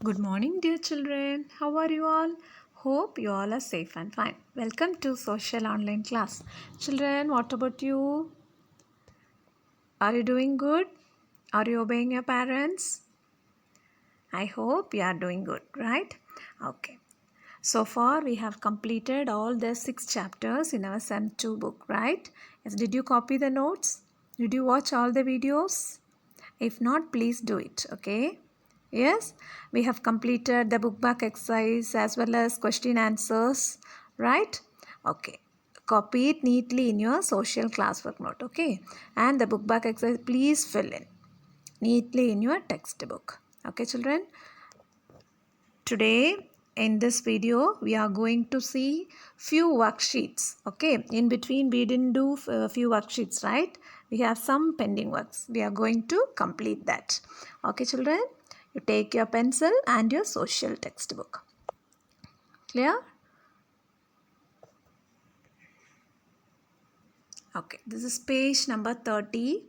Good morning, dear children. How are you all? Hope you all are safe and fine. Welcome to social online class. Children, what about you? Are you doing good? Are you obeying your parents? I hope you are doing good, right? Okay. So far, we have completed all the 6 chapters in our SEM 2 book, right? Yes, did you copy the notes? Did you watch all the videos? If not, please do it, okay? Yes, we have completed the book back exercise as well as question answers, right? Okay. Copy it neatly in your social classwork note, okay? And the book back exercise, please fill in neatly in your textbook. Okay, children? Today in this video we are going to see few worksheets. Okay, in between we didn't do a few worksheets, right? We have some pending works. We are going to complete that. Okay, children, you take your pencil and your social textbook. Clear? Okay, this is page number 30.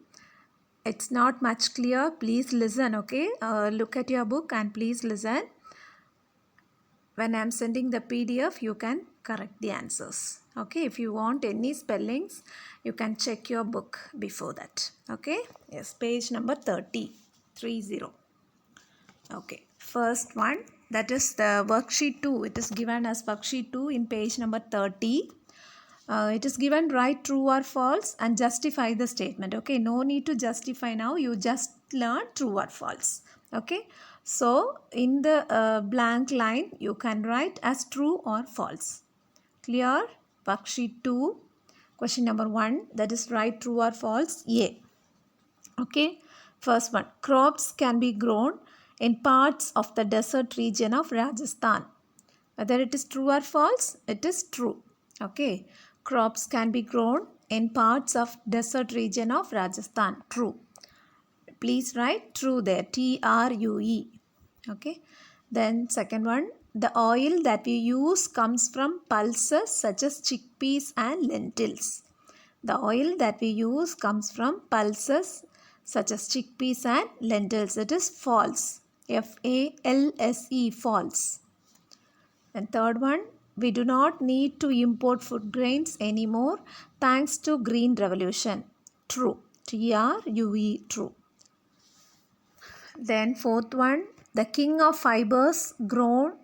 It's not much clear. Please listen, okay? Look at your book and please listen. When I'm sending the PDF, you can correct the answers. Okay, if you want any spellings, you can check your book before that. Okay, yes, page number 30. Okay, first one, that is the worksheet 2. It is given as worksheet 2 in page number 30. It is given write true or false and justify the statement. Okay, no need to justify now. You just learn true or false. Okay, so in the blank line you can write as true or false. Clear? Worksheet 2. Question number 1, that is write true or false. A. Okay, first one, crops can be grown in parts of the desert region of Rajasthan. Whether it is true or false, it is true. Okay, crops can be grown in parts of desert region of Rajasthan. True. Please write true there. True. Okay. Then second one, the oil that we use comes from pulses such as chickpeas and lentils. The oil that we use comes from pulses such as chickpeas and lentils. It is false. False. False. And third one, we do not need to import food grains anymore thanks to Green Revolution. True. True. True. Then fourth one, the king of fibers grown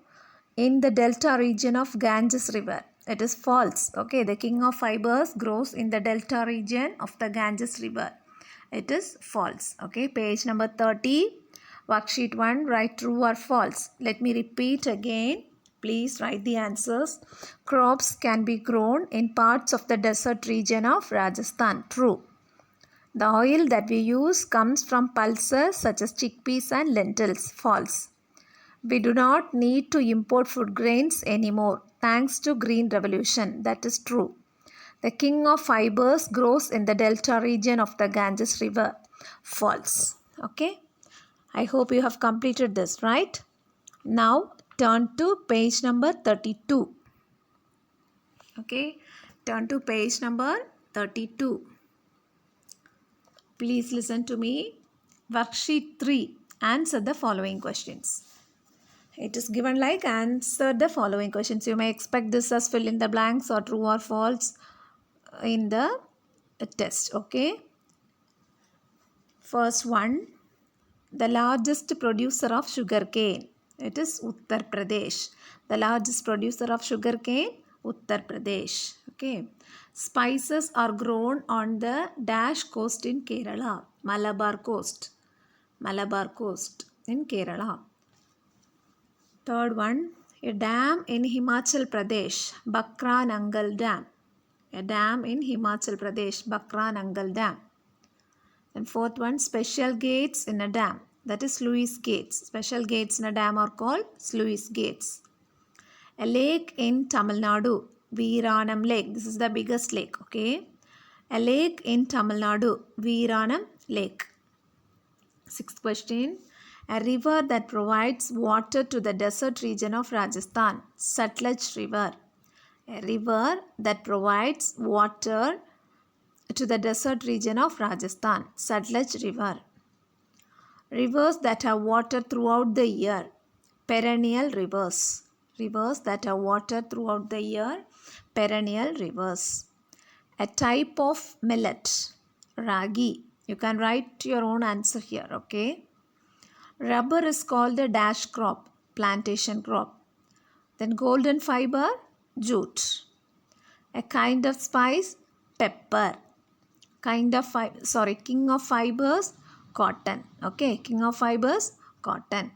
in the delta region of Ganges river. It is false. Okay, the king of fibers grows in the delta region of the Ganges river. It is false. Okay, page number 30. Worksheet 1, write true or false. Let me repeat again. Please write the answers. Crops can be grown in parts of the desert region of Rajasthan. True. The oil that we use comes from pulses such as chickpeas and lentils. False. We do not need to import food grains anymore thanks to Green Revolution. That is true. The king of fibers grows in the delta region of the Ganges river. False. Okay. I hope you have completed this, right? Now turn to page number 32. Okay. Turn to page number 32. Please listen to me. Worksheet 3. Answer the following questions. It is given like answer the following questions. You may expect this as fill in the blanks or true or false in the test. Okay. First one, the largest producer of sugarcane. It is Uttar Pradesh. The largest producer of sugarcane, Uttar Pradesh. Okay. Spices are grown on the dash coast in Kerala. Malabar coast. Malabar coast in Kerala. Third one, a dam in Himachal Pradesh, Bakra Nangal Dam. A dam in Himachal Pradesh, Bakra Nangal Dam. And fourth one, special gates in a dam. That is sluice gates. Special gates in a dam are called sluice gates. A lake in Tamil Nadu, Veeranam Lake. This is the biggest lake, okay? A lake in Tamil Nadu, Veeranam Lake. Sixth question. A river that provides water to the desert region of Rajasthan, Sutlej River. A river that provides water to the desert region of Rajasthan, Sutlej River. Rivers that have water throughout the year, perennial rivers. Rivers that have water throughout the year, perennial rivers. A type of millet, ragi. You can write your own answer here, okay? Rubber is called the dash crop, plantation crop. Then golden fiber, jute. A kind of spice, pepper. King of fibers, cotton. Okay, king of fibers, cotton.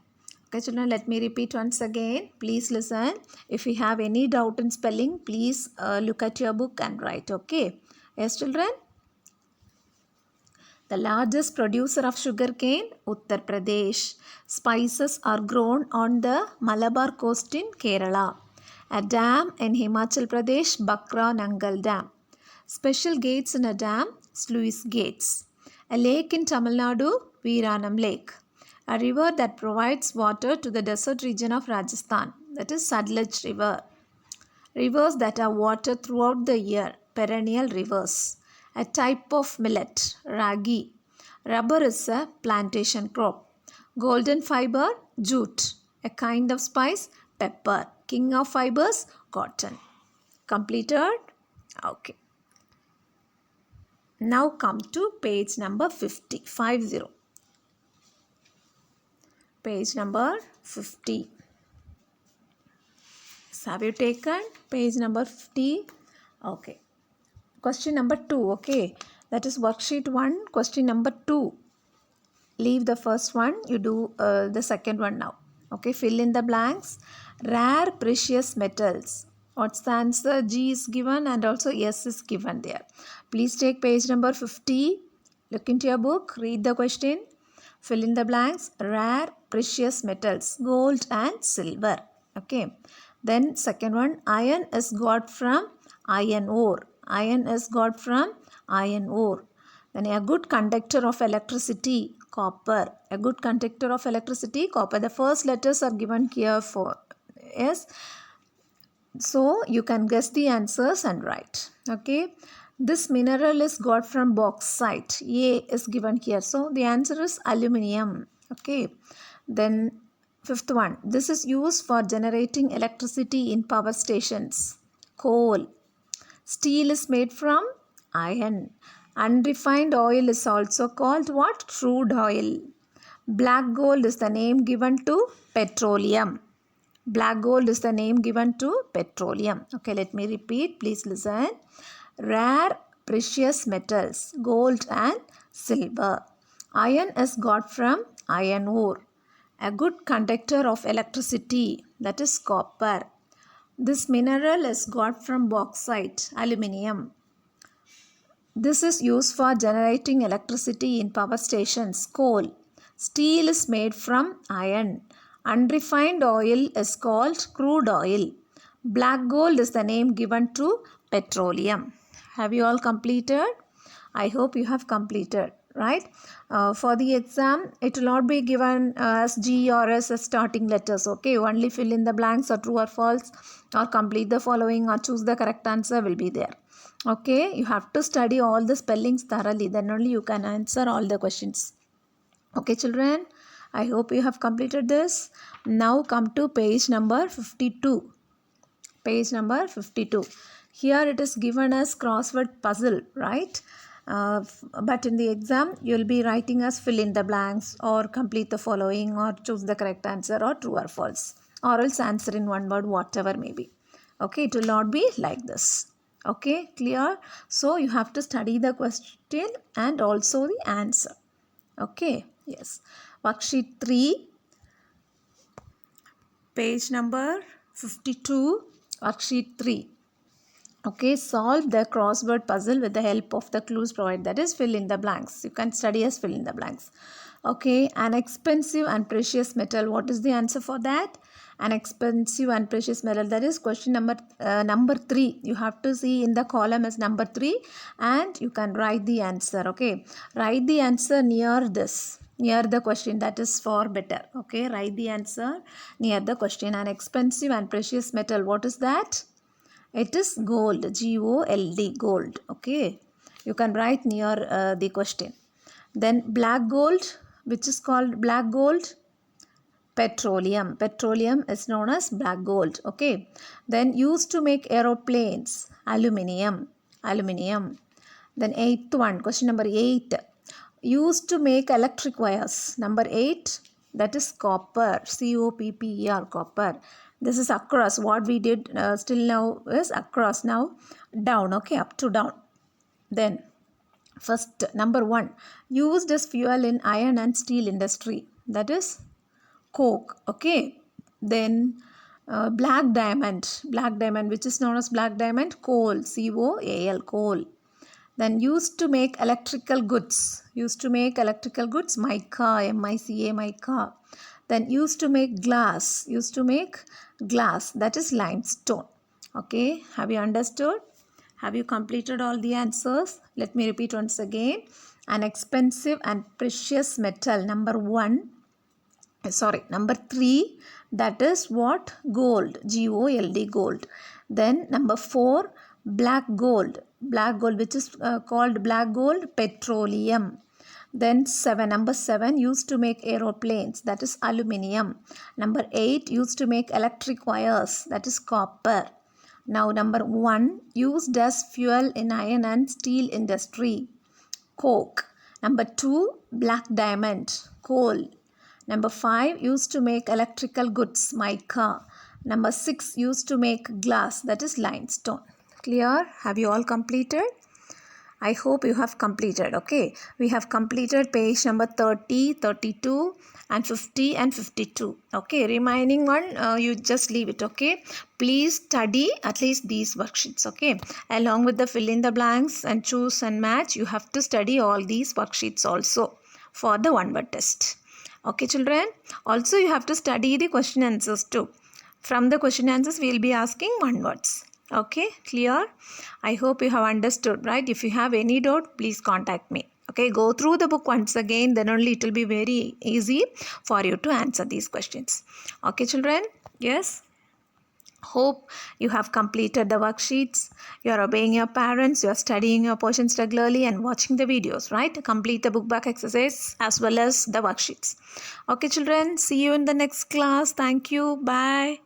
Okay, children, let me repeat once again. Please listen. If you have any doubt in spelling, please look at your book and write. Okay. Yes, children. The largest producer of sugarcane, Uttar Pradesh. Spices are grown on the Malabar coast in Kerala. A dam in Himachal Pradesh, Bakra Nangal Dam. Special gates in a dam, sluice gates. A lake in Tamil Nadu, Veeranam Lake. A river that provides water to the desert region of Rajasthan, that is Sutlej River. Rivers that have water throughout the year, perennial rivers. A type of millet, ragi. Rubber is a plantation crop. Golden fiber, jute. A kind of spice, pepper. King of fibers, cotton. Completed? Okay. Now come to page number 50. Page number 50. Have you taken page number 50? Okay. Question number 2. Okay. That is worksheet 1. Question number 2. Leave the first one. You do the second one now. Okay. Fill in the blanks. Rare precious metals. What's the answer? G is given and also S is given there. Please take page number 50. Look into your book. Read the question. Fill in the blanks. Rare precious metals. Gold and silver. Okay. Then second one. Iron is got from iron ore. Iron is got from iron ore. Then a good conductor of electricity. Copper. A good conductor of electricity. Copper. The first letters are given here for yes. So you can guess the answers and write. Okay. This mineral is got from bauxite. A is given here. So the answer is aluminium. Okay. Then fifth one. This is used for generating electricity in power stations. Coal. Steel is made from iron. Unrefined oil is also called what? Crude oil. Black gold is the name given to petroleum. Black gold is the name given to petroleum. Okay, let me repeat. Please listen. Rare precious metals, gold and silver. Iron is got from iron ore. A good conductor of electricity, that is copper. This mineral is got from bauxite, aluminium. This is used for generating electricity in power stations, coal. Steel is made from iron. Unrefined oil is called crude oil. Black gold is the name given to petroleum. Have you all completed? I hope you have completed, right? For the exam, it will not be given as G or S as starting letters, okay? Only fill in the blanks or true or false or complete the following or choose the correct answer will be there. Okay, you have to study all the spellings thoroughly, then only you can answer all the questions. Okay, children, I hope you have completed this. Now come to page number 52. Page number 52. Here it is given as crossword puzzle, right? But in the exam, you will be writing as fill in the blanks or complete the following or choose the correct answer or true or false. Or else answer in one word, whatever may be. Okay, it will not be like this. Okay, clear? So you have to study the question and also the answer. Okay, yes. Worksheet 3, page number 52, worksheet 3. Okay, solve the crossword puzzle with the help of the clues provided. That is fill in the blanks. You can study as fill in the blanks. Okay, an expensive and precious metal. What is the answer for that? An expensive and precious metal. That is question number 3. You have to see in the column as number 3 and you can write the answer. Okay, write the answer near this. Near the question, that is for better. Okay, write the answer near the question. An expensive and precious metal. What is that? It is gold. G-O-L-D. Gold. Okay. You can write near the question. Then black gold. Which is called black gold? petroleum. Petroleum is known as black gold. Okay. Then used to make aeroplanes, aluminium. Aluminium. Then eighth one, question number 8. Used to make electric wires. Number 8, that is copper. C-O-P-P-E-R, copper. This is across. What we did still now is across. Now down. Okay, up to down. Then first, number 1, used as fuel in iron and steel industry. That is coke. Okay. Then black diamond. Black diamond, which is known as black diamond, coal. C-O-A-L, coal. Then used to make electrical goods. Used to make electrical goods, mica, M-I-C-A, mica. Then used to make glass. Used to make glass, that is limestone. Okay, have you understood? Have you completed all the answers? Let me repeat once again. An expensive and precious metal. Number 3, that is what? Gold. G-O-L-D, gold. Then number 4, black gold. Black gold, which is called black gold, petroleum. Then number 7, used to make aeroplanes, that is aluminium. Number 8, used to make electric wires, that is copper. Now number 1, used as fuel in iron and steel industry, coke. Number 2, black diamond, coal. Number 5, used to make electrical goods, mica. Number 6, used to make glass, that is limestone. Clear? Have you all completed? I hope you have completed. Okay, we have completed page number 30, 32 and 50 and 52. Okay, remaining one you just leave it. Okay, please study at least these worksheets. Okay, along with the fill in the blanks and choose and match, you have to study all these worksheets also for the one word test. Okay children, also you have to study the question answers too. From the question answers we will be asking one words. Okay, clear? I hope you have understood, right? If you have any doubt, please contact me. Okay, go through the book once again, then only it will be very easy for you to answer these questions. Okay, children? Yes? Hope you have completed the worksheets. You are obeying your parents, you are studying your portions regularly and watching the videos, right? Complete the book back exercise as well as the worksheets. Okay, children? See you in the next class. Thank you. Bye.